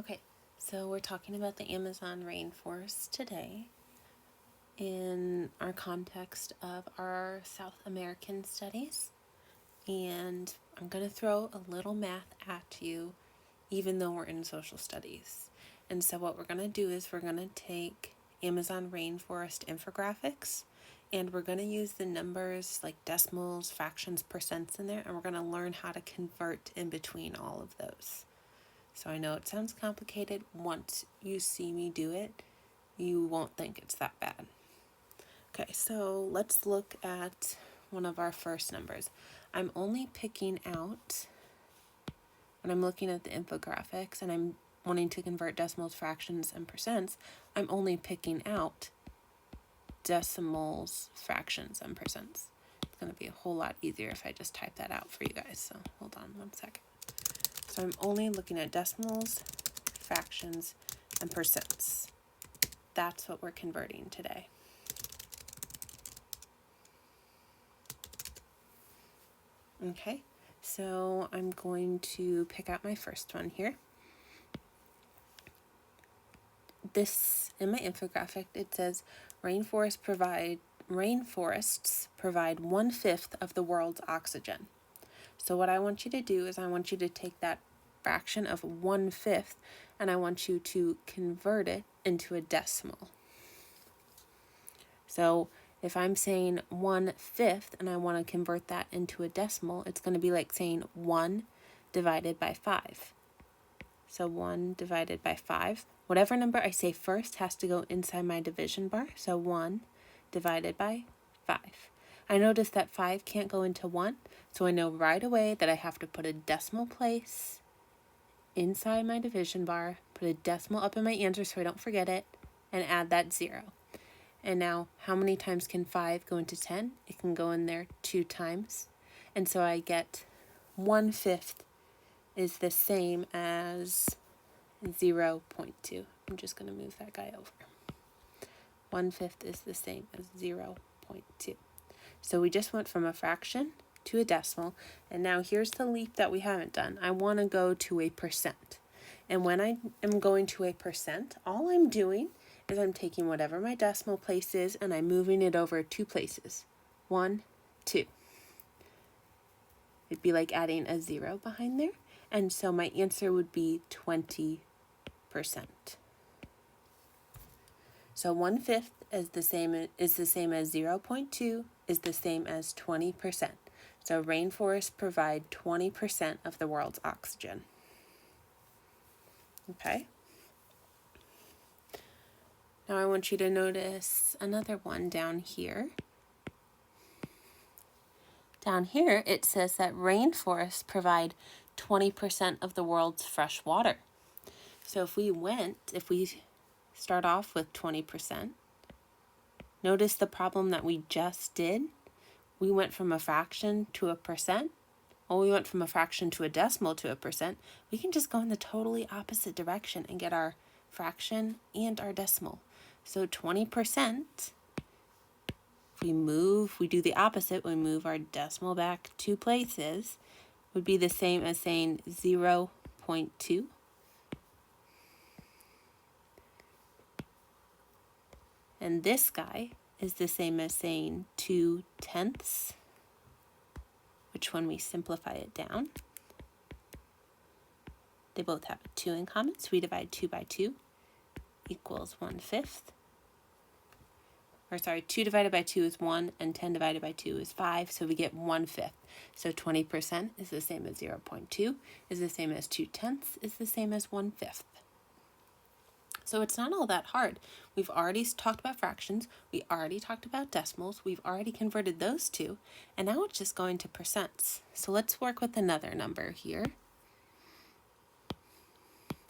Okay, so we're talking about the Amazon rainforest today in our context of our South American studies. And I'm going to throw a little math at you, even though we're in social studies. And so what we're going to do is we're going to take Amazon rainforest infographics, and we're going to use the numbers like decimals, fractions, percents in there, and we're going to learn how to convert in between all of those. So I know it sounds complicated. Once you see me do it, you won't think it's that bad. Okay, so let's look at one of our first numbers. I'm only picking out, when I'm looking at the infographics and I'm wanting to convert decimals, fractions, and percents, I'm only picking out decimals, fractions, and percents. It's going to be a whole lot easier if I just type that out for you guys. So hold on one second. So I'm only looking at decimals, fractions, and percents. That's what we're converting today. Okay, so I'm going to pick out my first one here. This, in my infographic, it says rainforests provide 1/5 of the world's oxygen. So what I want you to do is I want you to take that fraction of 1/5 and I want you to convert it into a decimal. So if I'm saying 1/5 and I want to convert that into a decimal, it's going to be like saying 1 divided by 5. So 1 divided by 5. Whatever number I say first has to go inside my division bar. So 1 divided by 5. I notice that 5 can't go into 1, so I know right away that I have to put a decimal place inside my division bar, put a decimal up in my answer so I don't forget it, and add that 0. And now, how many times can 5 go into 10? It can go in there 2 times. And so I get 1/5 is the same as 0.2. I'm just going to move that guy over. 1/5 is the same as 0.2. So we just went from a fraction to a decimal. And now here's the leap that we haven't done. I want to go to a percent. And when I am going to a percent, all I'm doing is I'm taking whatever my decimal place is and I'm moving it over 2 places. 1, 2. It'd be like adding a 0 behind there. And so my answer would be 20%. So 1/5 is the same as 0.2 is the same as 20%. So rainforests provide 20% of the world's oxygen. Okay. Now I want you to notice another one down here. Down here it says that rainforests provide 20% of the world's fresh water. So if we start off with 20%, notice the problem that we just did. We went from a fraction to a percent. Well, we went from a fraction to a decimal to a percent. We can just go in the totally opposite direction and get our fraction and our decimal. So 20%, if we do the opposite, we move our decimal back 2 places, would be the same as saying 0.2. And this guy is the same as saying 2/10, which when we simplify it down, they both have a 2 in common, so we divide 2 by 2 equals 1/5. 2 divided by 2 is 1, and 10 divided by 2 is 5, so we get 1/5. So 20% is the same as 0.2, is the same as 2/10, is the same as 1/5. So it's not all that hard. We've already talked about fractions, we already talked about decimals, we've already converted those two, and now it's just going to percents. So let's work with another number here.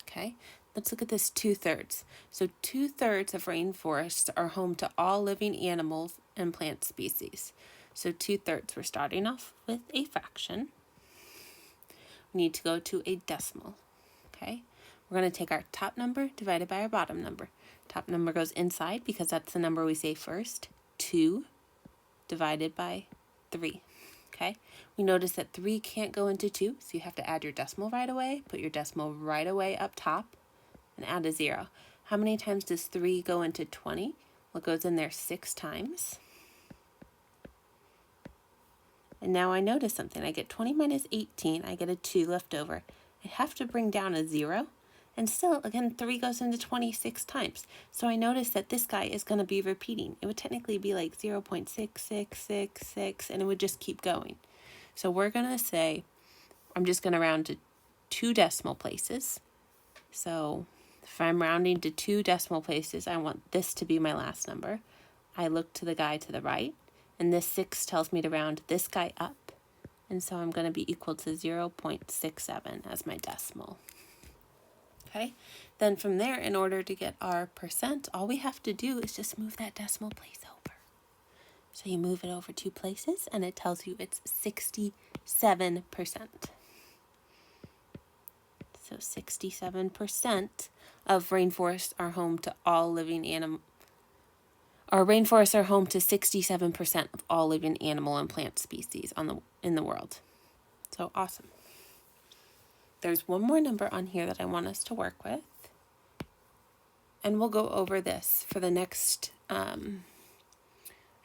Okay, let's look at this 2/3. So 2/3 of rainforests are home to all living animals and plant species. So 2/3, we're starting off with a fraction. We need to go to a decimal. Okay, we're going to take our top number divided by our bottom number. Top number goes inside because that's the number we say first. 2 divided by 3. Okay, we notice that 3 can't go into 2, so you have to add your decimal right away. Put your decimal right away up top. and add a 0. How many times does 3 go into 20? Well, it goes in there 6 times. And now I notice something. I get 20 minus 18. I get a 2 left over. I have to bring down a 0. And still, again, 3 goes into 26 times. So I notice that this guy is going to be repeating. It would technically be like 0.6666, and it would just keep going. So we're going to say, I'm just going to round to 2 decimal places. So if I'm rounding to 2 decimal places, I want this to be my last number. I look to the guy to the right, and this 6 tells me to round this guy up. And so I'm going to be equal to 0.67 as my decimal. Okay, then from there, in order to get our percent, all we have to do is just move that decimal place over. So you move it over 2 places, and it tells you it's 67%. So 67% of rainforests are home to all living animals. Our rainforests are home to 67% of all living animal and plant species in the world. So awesome. There's one more number on here that I want us to work with. And we'll go over this for the next, I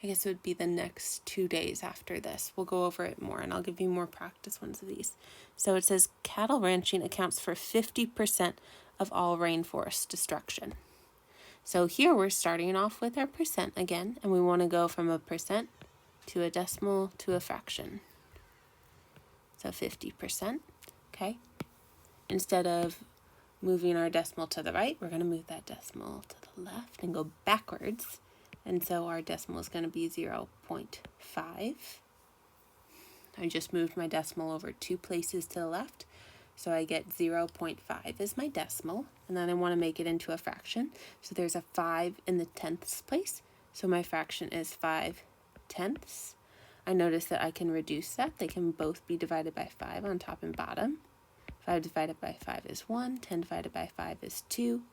guess it would be the next 2 days after this. We'll go over it more, and I'll give you more practice ones of these. So it says cattle ranching accounts for 50% of all rainforest destruction. So here we're starting off with our percent again, and we want to go from a percent to a decimal to a fraction. So 50%, okay? Instead of moving our decimal to the right, we're going to move that decimal to the left and go backwards. And so our decimal is going to be 0.5. I just moved my decimal over 2 places to the left. So I get 0.5 as my decimal. And then I want to make it into a fraction. So there's a 5 in the tenths place. So my fraction is 5/10. I notice that I can reduce that. They can both be divided by 5 on top and bottom. 5 divided by 5 is 1. 10 divided by 5 is 2.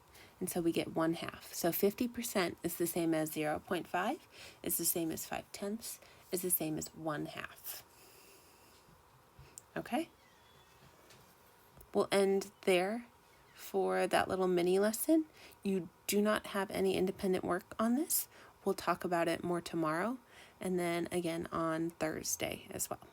And so we get 1/2. So 50% is the same as 0.5, is the same as 5/10, is the same as 1/2. Okay? We'll end there for that little mini lesson. You do not have any independent work on this. We'll talk about it more tomorrow, and then again on Thursday as well.